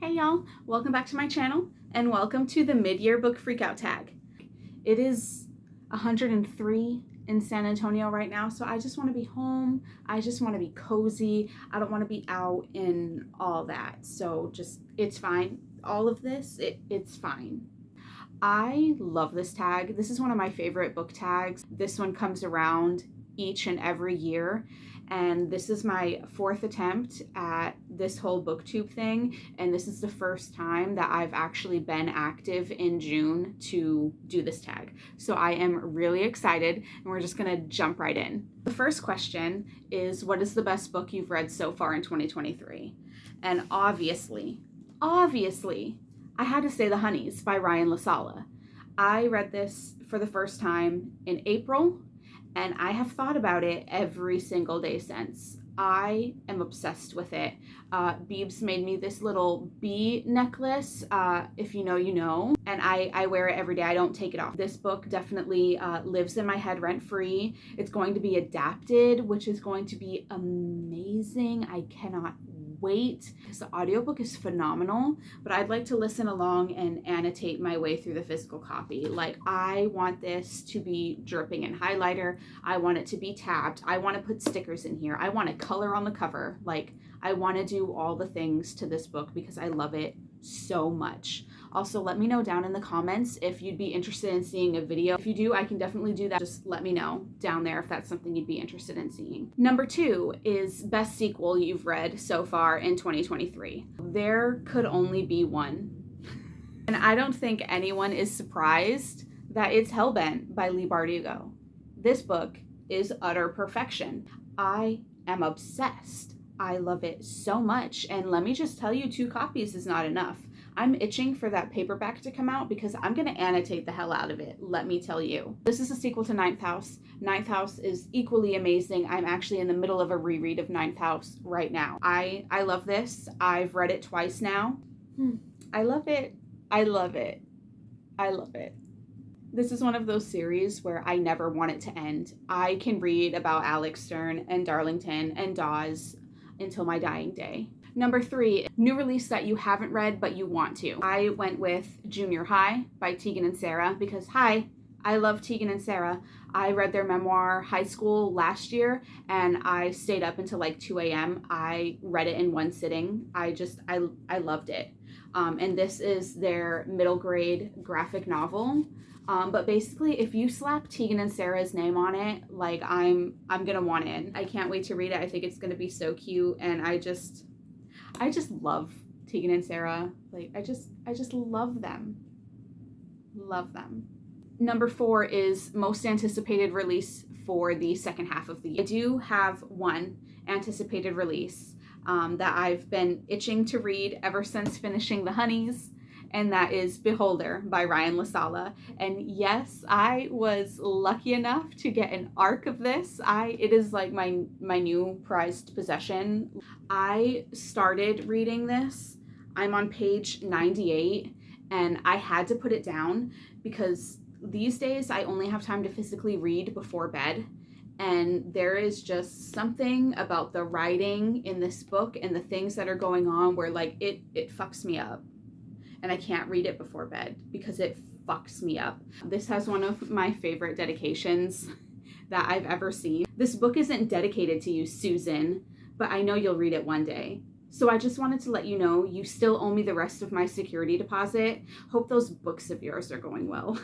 Hey y'all, welcome back to my channel and welcome to the mid-year book freakout tag. It is 103 in San Antonio right now, so I just want to be home. I just want to be cozy. I don't want to be out in all that. So it's fine. All of this, it's fine. I love this tag. This is one of my favorite book tags. This one comes around each and every year, and this is my fourth attempt at this whole booktube thing, and this is the first time that I've actually been active in June to do this tag. So I am really excited, and we're just gonna jump right in. The first question is, what is the best book you've read so far in 2023? And obviously, I had to say The Honeys by Ryan LaSala. I read this for the first time in April, and I have thought about it every single day since. I am obsessed with it. Beebs made me this little bee necklace, if you know, you know, and I wear it every day. I don't take it off. This book definitely lives in my head rent-free. It's going to be adapted, which is going to be amazing. I cannot wait, because the audiobook is phenomenal, but I'd like to listen along and annotate my way through the physical copy. Like, I want this to be dripping in highlighter. I want it to be tabbed. I want to put stickers in here. I want to color on the cover. Like, I want to do all the things to this book because I love it so much. Also, let me know down in the comments if you'd be interested in seeing a video. If you do, I can definitely do that. Just let me know down there if that's something you'd be interested in seeing. Number 2 is best sequel you've read so far in 2023. There could only be one. And I don't think anyone is surprised that it's Hellbent by Leigh Bardugo. This book is utter perfection. I am obsessed. I love it so much. And let me just tell you, 2 copies is not enough. I'm itching for that paperback to come out because I'm going to annotate the hell out of it, let me tell you. This is a sequel to Ninth House. Ninth House is equally amazing. I'm actually in the middle of a reread of Ninth House right now. I love this. I've read it twice now. I love it. I love it. I love it. This is one of those series where I never want it to end. I can read about Alex Stern and Darlington and Dawes until my dying day. Number 3, new release that you haven't read but you want to. I went with Junior High by Tegan and Sara because, hi, I love Tegan and Sara. I read their memoir, High School, last year, and I stayed up until like 2 a.m. I read it in one sitting. I loved it. And this is their middle grade graphic novel. But basically, if you slap Tegan and Sara's name on it, like, I'm gonna want in. I can't wait to read it. I think it's gonna be so cute, and I just love Tegan and Sara. Like, I just love them. Love them. Number 4 is most anticipated release for the second half of the year. I do have one anticipated release that I've been itching to read ever since finishing The Honeys, and that is Beholder by Ryan LaSala. And yes, I was lucky enough to get an ARC of this. It is like my new prized possession. I started reading this. I'm on page 98, and I had to put it down because these days I only have time to physically read before bed. And there is just something about the writing in this book and the things that are going on where, like, it fucks me up. And I can't read it before bed because it fucks me up. This has one of my favorite dedications that I've ever seen. This book isn't dedicated to you, Susan, but I know you'll read it one day. So I just wanted to let you know you still owe me the rest of my security deposit. Hope those books of yours are going well.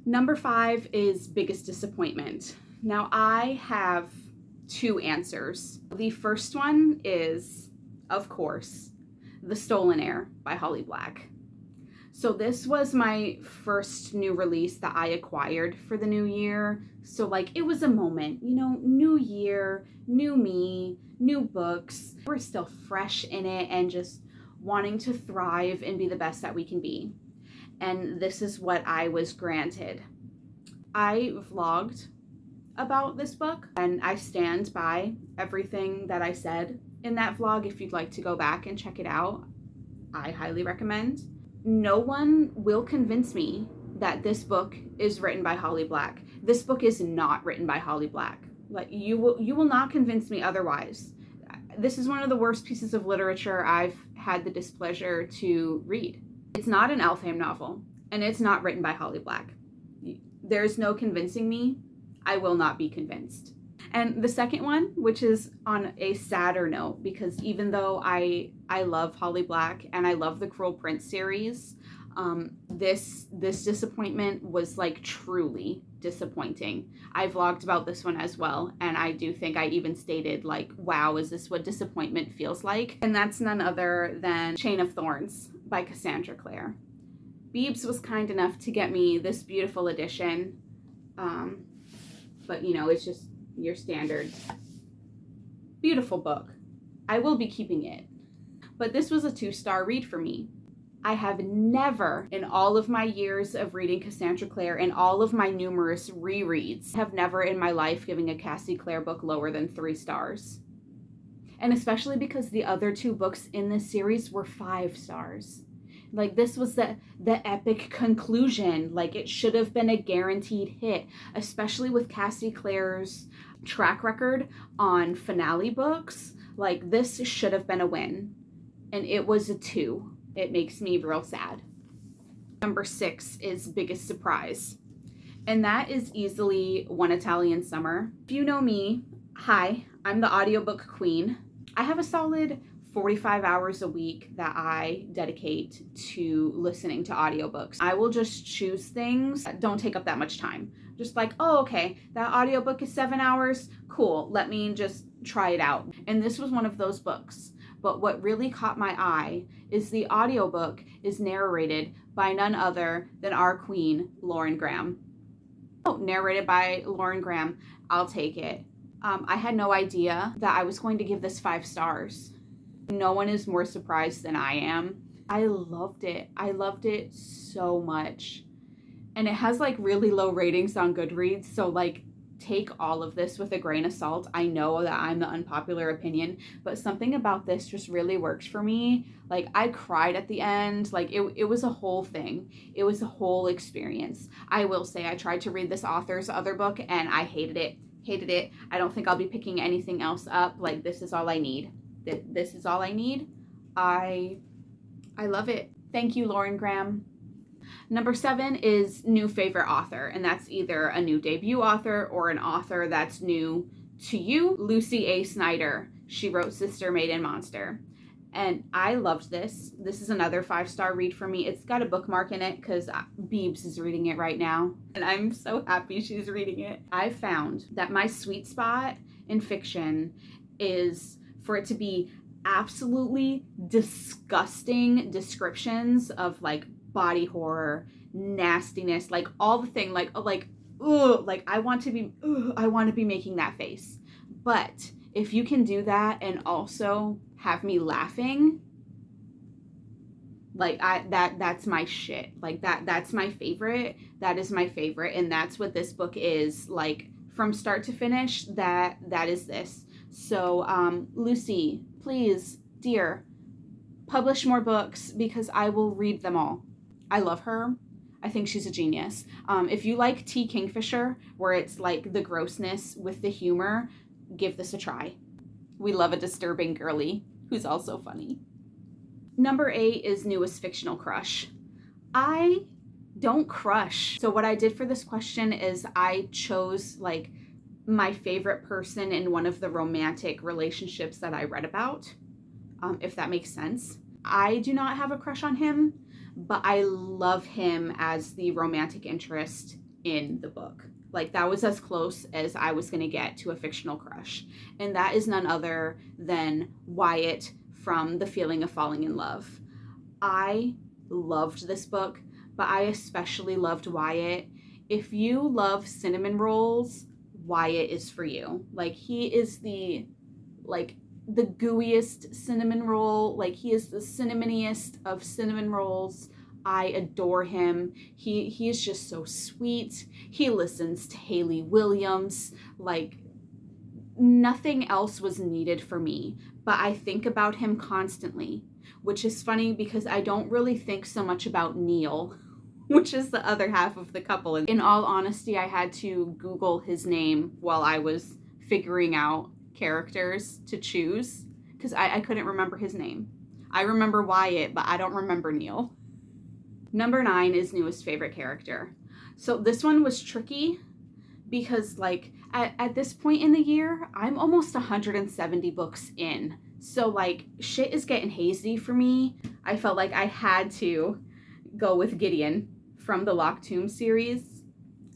Number 5 is biggest disappointment. Now, I have 2 answers. The first one is, of course, The Stolen Heir by Holly Black. So this was my first new release that I acquired for the new year. So, like, it was a moment, you know, new year, new me, new books. We're still fresh in it and just wanting to thrive and be the best that we can be. And this is what I was granted. I vlogged about this book, and I stand by everything that I said in that vlog. If you'd like to go back and check it out, I highly recommend. No one will convince me that this book is written by Holly Black. This book is not written by Holly Black. Like, you will not convince me otherwise. This is one of the worst pieces of literature I've had the displeasure to read. It's not an Elfham novel, and it's not written by Holly Black. There's no convincing me. I will not be convinced. And the second one, which is on a sadder note, because even though I love Holly Black and I love the Cruel Prince series, this disappointment was like truly disappointing. I vlogged about this one as well, and I do think I even stated like, wow, is this what disappointment feels like? And that's none other than Chain of Thorns by Cassandra Clare. Beebs was kind enough to get me this beautiful edition, but you know, it's just your standard beautiful book. I will be keeping it, but this was a 2-star read for me. I have never, in all of my years of reading Cassandra Clare and all of my numerous rereads, have never in my life given a Cassie Clare book lower than 3 stars. And especially because the other 2 books in this series were 5 stars. Like, this was the epic conclusion. Like, it should have been a guaranteed hit, especially with Cassie Clare's track record on finale books. Like, this should have been a win, and it was a 2. It makes me real sad. Number 6 is Biggest Surprise, and that is easily One Italian Summer. If you know me, hi, I'm the audiobook queen. I have a solid 45 hours a week that I dedicate to listening to audiobooks. I will just choose things that don't take up that much time. Just like, oh, okay, that audiobook is 7 hours. Cool, let me just try it out. And this was one of those books. But what really caught my eye is the audiobook is narrated by none other than our queen, Lauren Graham. Oh, narrated by Lauren Graham. I'll take it. I had no idea that I was going to give this 5 stars. No one is more surprised than I am. I loved it. I loved it so much. And it has like really low ratings on Goodreads, so like take all of this with a grain of salt. I know that I'm the unpopular opinion, but something about this just really works for me. Like, I cried at the end. Like, it was a whole thing. It was a whole experience. I will say I tried to read this author's other book and I hated it. Hated it. I don't think I'll be picking anything else up. Like, this is all I need. This is all I need. I love it. Thank you, Lauren Graham. Number 7 is new favorite author, and that's either a new debut author or an author that's new to you. Lucy A. Snyder. She wrote Sister, Maiden, Monster. And I loved this. This is another 5-star read for me. It's got a bookmark in it because Beebs is reading it right now, and I'm so happy she's reading it. I found that my sweet spot in fiction is for it to be absolutely disgusting descriptions of like body horror, nastiness, like all the thing, like ugh, like I want to be making that face. But if you can do that and also have me laughing, like that's my shit. Like that's my favorite. That is my favorite, and that's what this book is. Like, from start to finish, that is this. So Lucy, please, dear, publish more books because I will read them all. I love her. I think she's a genius. If you like T. Kingfisher, where it's like the grossness with the humor, give this a try. We love a disturbing girly who's also funny. Number 8 is newest fictional crush. I don't crush. So what I did for this question is I chose like my favorite person in one of the romantic relationships that I read about, if that makes sense. I do not have a crush on him, but I love him as the romantic interest in the book. Like, that was as close as I was going to get to a fictional crush. And that is none other than Wyatt from The Feeling of Falling in Love. I loved this book, but I especially loved Wyatt. If you love cinnamon rolls, Wyatt is for you. Like, he is the gooeyest cinnamon roll. Like, he is the cinnamoniest of cinnamon rolls. I adore him. He is just so sweet. He listens to Haley Williams. Like, nothing else was needed for me, but I think about him constantly, which is funny because I don't really think so much about Neil, which is the other half of the couple. In all honesty, I had to Google his name while I was figuring out characters to choose, because I couldn't remember his name. I remember Wyatt, but I don't remember Neil. Number 9 is newest favorite character. So this one was tricky because like at this point in the year, I'm almost 170 books in. So like shit is getting hazy for me. I felt like I had to go with Gideon from the Locked Tomb series.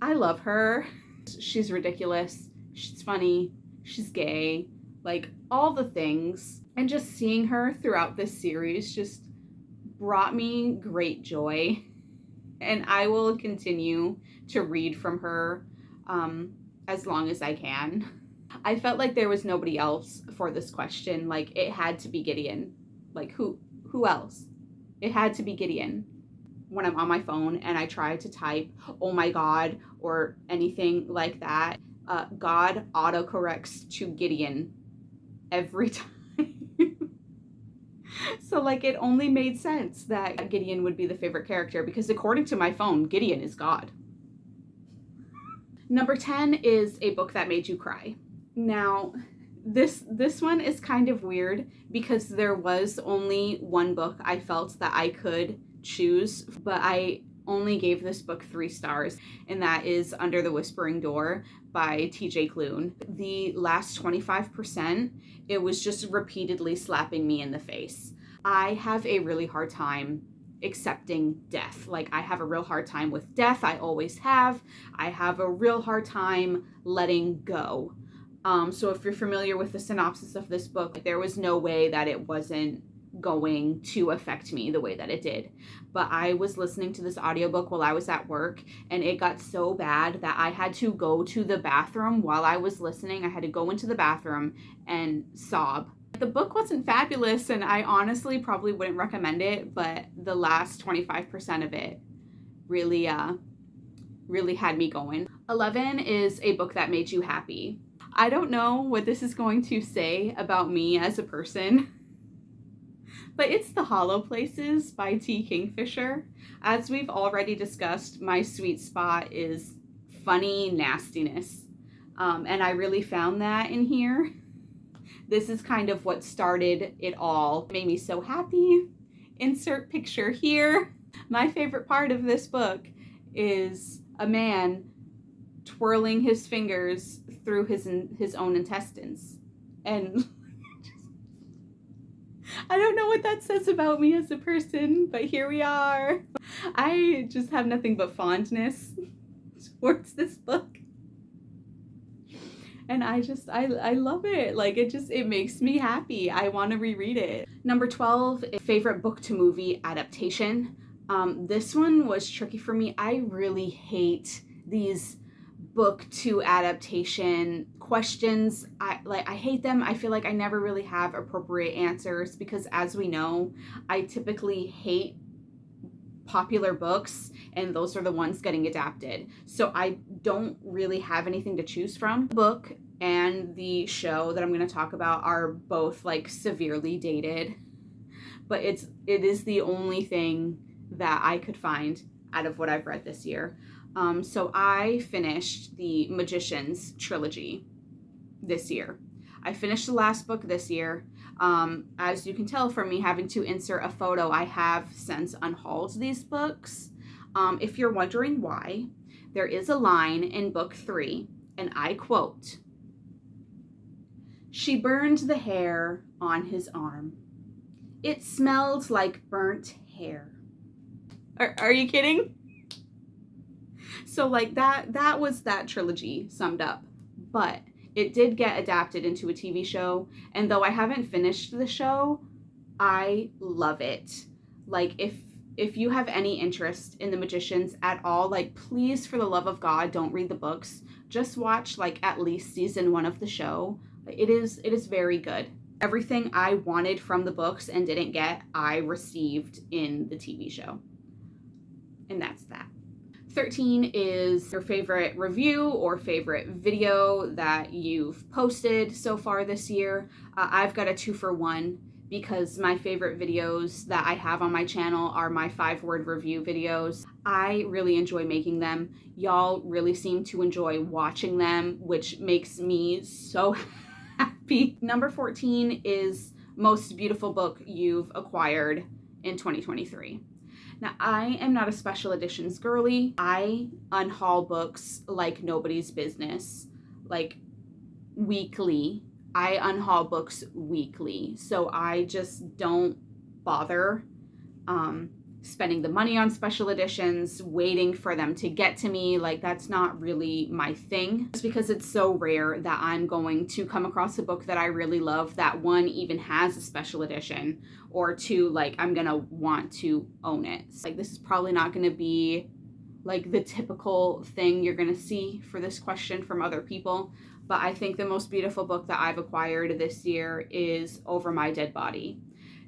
I love her. She's ridiculous. She's funny. She's gay. Like all the things. And just seeing her throughout this series just brought me great joy. And I will continue to read from her as long as I can. I felt like there was nobody else for this question. Like it had to be Gideon. Like who else? It had to be Gideon. When I'm on my phone and I try to type, oh my God, or anything like that, God autocorrects to Gideon every time. So like it only made sense that Gideon would be the favorite character because according to my phone, Gideon is God. Number 10 is a book that made you cry. Now, this one is kind of weird because there was only one book I felt that I could choose, but I only gave this book 3 stars, and that is Under the Whispering Door by TJ Klune. The last 25%, it was just repeatedly slapping me in the face. I have a really hard time accepting death. Like I have a real hard time with death. I always have. I have a real hard time letting go. So if you're familiar with the synopsis of this book, there was no way that it wasn't going to affect me the way that it did. But I was listening to this audiobook while I was at work, and it got so bad that I had to go to the bathroom while I was listening. I had to go into the bathroom and sob. The book wasn't fabulous, and I honestly probably wouldn't recommend it, but the last 25% of it really had me going. 11 is a book that made you happy. I don't know what this is going to say about me as a person, but it's The Hollow Places by T. Kingfisher. As we've already discussed, my sweet spot is funny nastiness, and I really found that in here. This is kind of what started it all. It made me so happy. Insert picture here. My favorite part of this book is a man twirling his fingers through his own intestines. And I don't know what that says about me as a person, but here we are. I just have nothing but fondness towards this book. And I love it. Like it makes me happy. I want to reread it. Number 12, favorite book to movie adaptation. This one was tricky for me. I really hate these book to adaptation questions. I hate them. I feel like I never really have appropriate answers because as we know, I typically hate popular books and those are the ones getting adapted. So I don't really have anything to choose from. The book and the show that I'm going to talk about are both like severely dated, but it is the only thing that I could find out of what I've read this year. So I finished the Magicians trilogy this year. I finished the last book this year. As you can tell from me having to insert a photo, I have since unhauled these books. If you're wondering why, there is a line in book 3, and I quote, "She burned the hair on his arm. It smelled like burnt hair." Are you kidding? So like that was that trilogy summed up, but it did get adapted into a TV show, and though I haven't finished the show, I love it. Like if you have any interest in the Magicians at all, like please for the love of God, don't read the books. Just watch like at least season 1 of the show. It is very good. Everything I wanted from the books and didn't get, I received in the TV show. And that's that. 13 is your favorite review or favorite video that you've posted so far this year. I've got a 2-for-1 because my favorite videos that I have on my channel are my 5-word review videos. I really enjoy making them. Y'all really seem to enjoy watching them, which makes me so happy. Number 14 is most beautiful book you've acquired in 2023. Now, I am not a special editions girly. I unhaul books like nobody's business, like weekly. I unhaul books weekly. So I just don't bother spending the money on special editions, waiting for them to get to me. Like, that's not really my thing. Just because it's so rare that I'm going to come across a book that I really love that one even has a special edition, or two, like, I'm gonna want to own it. Like, this is probably not gonna be like the typical thing you're gonna see for this question from other people, but I think the most beautiful book that I've acquired this year is Over My Dead Body.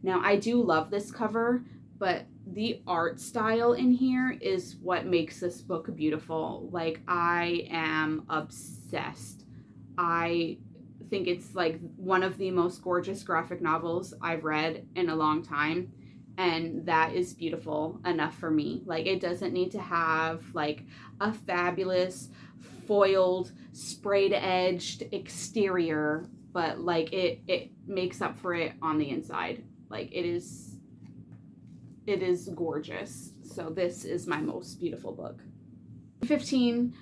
Now, I do love this cover, but the art style in here is what makes this book beautiful. Like, I am obsessed. I think it's like one of the most gorgeous graphic novels I've read in a long time, and that is beautiful enough for me. Like, it doesn't need to have like a fabulous foiled, sprayed edged exterior, but like it makes up for it on the inside. Like, it is gorgeous. So this is my most beautiful book. 15,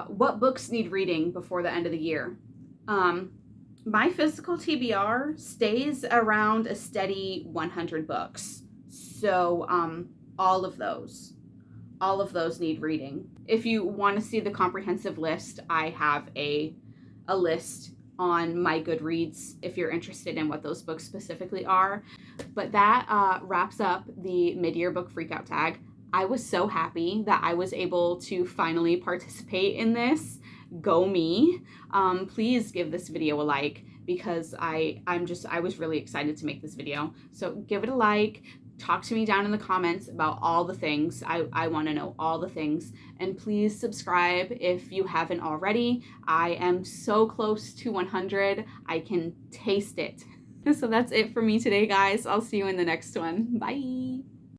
what books need reading before the end of the year? My physical TBR stays around a steady 100 books. So all of those need reading. If you want to see the comprehensive list, I have a list on my Goodreads if you're interested in what those books specifically are. But that wraps up the mid-year book freakout tag. I was so happy that I was able to finally participate in this. Go me. Please give this video a like, because I was really excited to make this video. So give it a like. Talk to me down in the comments about all the things. I want to know all the things. And please subscribe if you haven't already. I am so close to 100. I can taste it. So that's it for me today, guys. I'll see you in the next one. Bye.